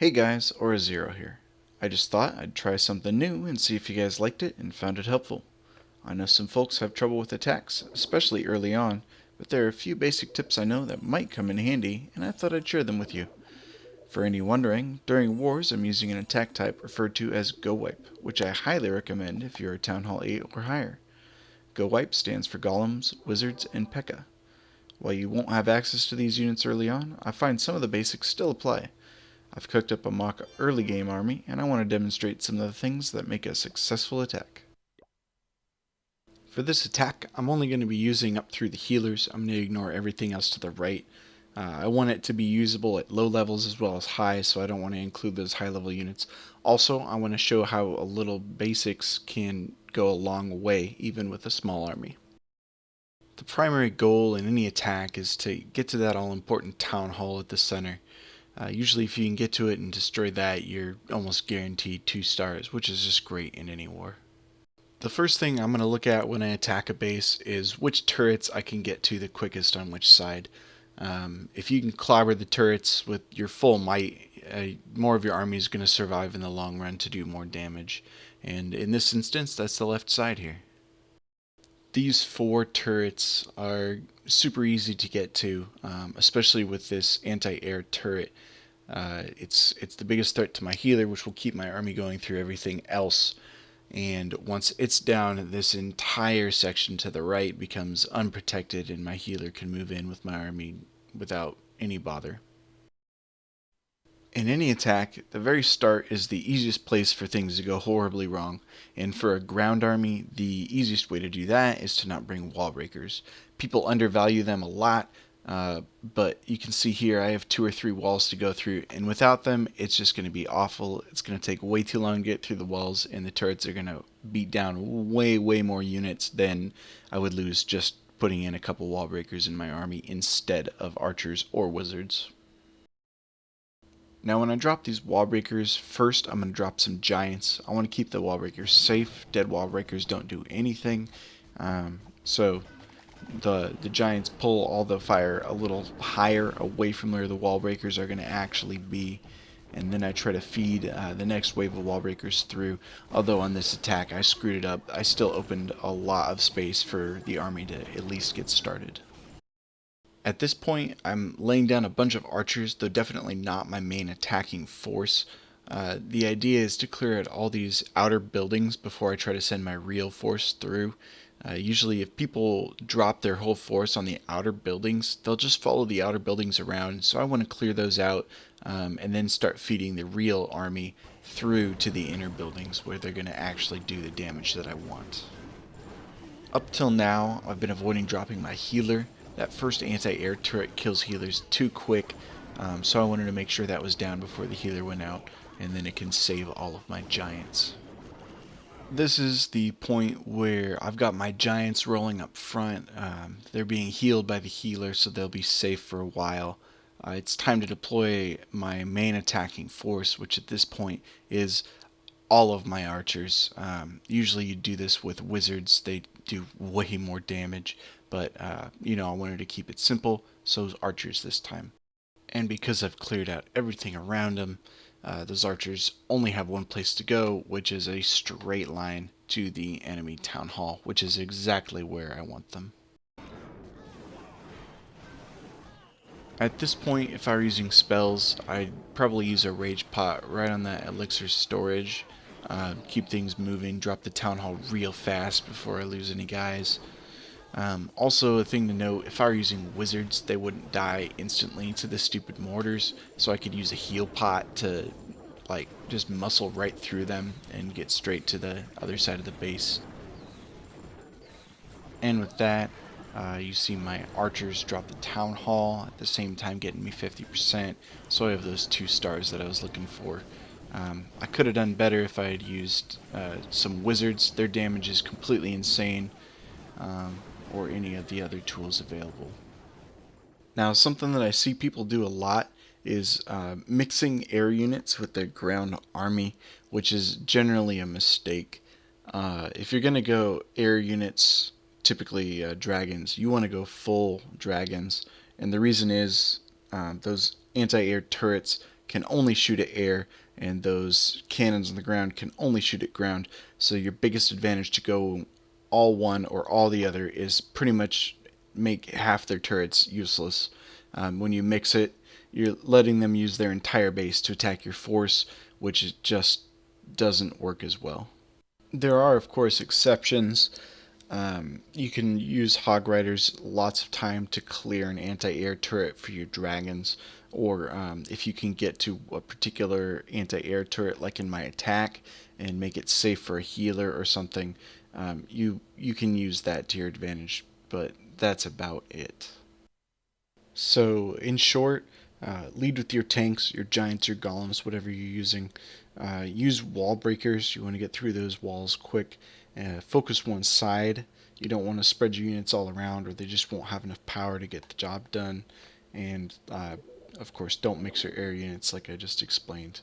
Hey guys, Aura0 here. I just thought I'd try something new and see if you guys liked it and found it helpful. I know some folks have trouble with attacks, especially early on, but there are a few basic tips I know that might come in handy, and I thought I'd share them with you. For any wondering, during wars I'm using an attack type referred to as Go Wipe, which I highly recommend if you're a Town Hall 8 or higher. Go Wipe stands for Golems, Wizards, and P.E.K.K.A. While you won't have access to these units early on, I find some of the basics still apply. I've cooked up a mock early game army, and I want to demonstrate some of the things that make a successful attack. For this attack, I'm only going to be using up through the healers. I'm going to ignore everything else to the right. I want it to be usable at low levels as well as high, so I don't want to include those high level units. Also, I want to show how a little basics can go a long way, even with a small army. The primary goal in any attack is to get to that all important town hall at the center. Usually if you can get to it and destroy that, you're almost guaranteed 2 stars, which is just great in any war. The first thing I'm going to look at when I attack a base is which turrets I can get to the quickest on which side. If you can clobber the turrets with your full might, more of your army is going to survive in the long run to do more damage. And in this instance, that's the left side here. These 4 turrets are super easy to get to, especially with this anti-air turret. It's the biggest threat to my healer, which will keep my army going through everything else. And once it's down, this entire section to the right becomes unprotected, and my healer can move in with my army without any bother. In any attack, the very start is the easiest place for things to go horribly wrong, and for a ground army, the easiest way to do that is to not bring wall breakers. People undervalue them a lot, but you can see here I have 2 or 3 walls to go through, and without them, it's just going to be awful. It's going to take way too long to get through the walls, and the turrets are going to beat down way more units than I would lose just putting in a couple wall breakers in my army instead of archers or wizards. Now when I drop these wall breakers, first I'm going to drop some giants. I want to keep the wall breakers safe. Dead wall breakers don't do anything. So the giants pull all the fire a little higher away from where the wall breakers are going to actually be. And then I try to feed the next wave of wall breakers through. Although on this attack I screwed it up, I still opened a lot of space for the army to at least get started. At this point, I'm laying down a bunch of archers, though definitely not my main attacking force. The idea is to clear out all these outer buildings before I try to send my real force through. Usually if people drop their whole force on the outer buildings, they'll just follow the outer buildings around, so I want to clear those out and then start feeding the real army through to the inner buildings where they're going to actually do the damage that I want. Up till now, I've been avoiding dropping my healer. That first anti-air turret kills healers too quick, so I wanted to make sure that was down before the healer went out, and then it can save all of my giants. This is the point where I've got my giants rolling up front. They're being healed by the healer, so they'll be safe for a while. It's time to deploy my main attacking force, which at this point is all of my archers. Usually you do this with wizards. They do way more damage, but I wanted to keep it simple, so archers this time. And because I've cleared out everything around them, those archers only have one place to go, which is a straight line to the enemy town hall, which is exactly where I want them. At this point, if I were using spells, I'd probably use a rage pot right on that elixir storage. Keep things moving, drop the town hall real fast before I lose any guys. Also, a thing to note, if I were using wizards, they wouldn't die instantly to the stupid mortars, so I could use a heal pot to just muscle right through them and get straight to the other side of the base. And with that, you see my archers drop the town hall at the same time getting me 50%, so I have those 2 stars that I was looking for. I could have done better if I had used some wizards. Their damage is completely insane, or any of the other tools available. Now, something that I see people do a lot is mixing air units with their ground army, which is generally a mistake. If you're going to go air units, typically dragons, you want to go full dragons, and the reason is those anti-air turrets can only shoot at air, and those cannons on the ground can only shoot at ground. So your biggest advantage to go all one or all the other is pretty much make half their turrets useless. When you mix it, you're letting them use their entire base to attack your force, which just doesn't work as well. There are, of course, exceptions. You can use Hog Riders lots of time to clear an anti-air turret for your dragons, or if you can get to a particular anti-air turret, like in my attack, and make it safe for a healer or something, you can use that to your advantage. But that's about it. So, in short, lead with your tanks, your giants, your golems, whatever you're using. Use wall breakers. You want to get through those walls quick. Focus one side. You don't want to spread your units all around, or they just won't have enough power to get the job done. And of course, don't mix your air units like I just explained.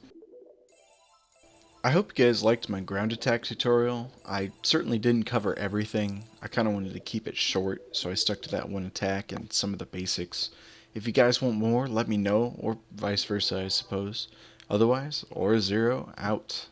I hope you guys liked my ground attack tutorial. I certainly didn't cover everything. I kind of wanted to keep it short, so I stuck to that one attack and some of the basics. If you guys want more, let me know, or vice versa, I suppose. Otherwise, Aura Zero out.